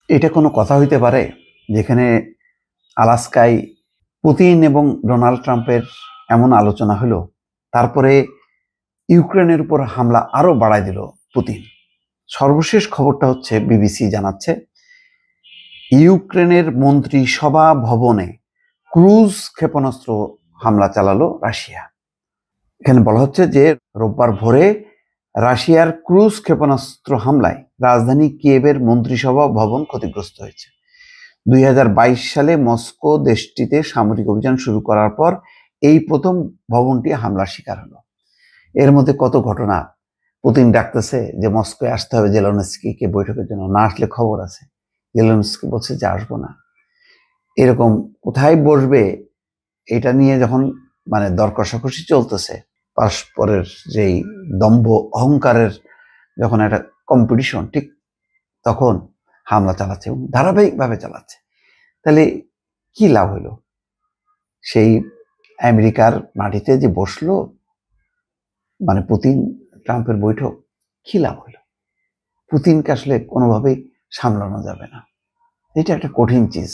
এটা কোনো কথা হইতে পারে যেখানে আলাস্কায় পুতিন এবং ডোনাল্ড ট্রাম্পের এমন আলোচনা হলো, তারপরে ইউক্রেনের উপর হামলা আরো বাড়ায় দিল পুতিন। সর্বশেষ খবরটা হচ্ছে, বিবিসি জানাচ্ছে, ইউক্রেনের মন্ত্রিসভা ভবনে ক্রুজ ক্ষেপণাস্ত্র হামলা চালালো রাশিয়া। এখানে বলা হচ্ছে যে রোববার ভোরে রাশিয়ার ক্রুজ ক্ষেপণাস্ত্র হামলায় রাজধানী কিয়েভের মন্ত্রিসভা ভবন ক্ষতিগ্রস্ত হয়েছে। 2022 সালে মস্কো দেশটিতে সামরিক অভিযান শুরু করার পর এই প্রথম ভবনটি হামলার শিকার হলো। এর মধ্যে কত ঘটনা। পুতিন ডাকতেছে যে মস্কোয় আসতে হবে জেলেনস্কিকে বৈঠকের জন্য, না আসলে খবর আছে। জেলেনস্কি বলছে যে আসবো না। এরকম কোথায় বসবে এটা নিয়ে যখন দর কষাকষি চলতেছে, পরস্পরের যেই দম্ভ অহংকারের যখন একটা কম্পিটিশন, ঠিক তখন হামলা চালাচ্ছে এবং ধারাবাহিকভাবে চালাচ্ছে। তাহলে কি লাভ হইল? সেই আমেরিকার মাটিতে যে বসলো পুতিন ট্রাম্পের বৈঠক, কি লাভ হইল? পুতিনকে আসলে কোনোভাবেই সামলানো যাবে না। এটা একটা কঠিন চিজ।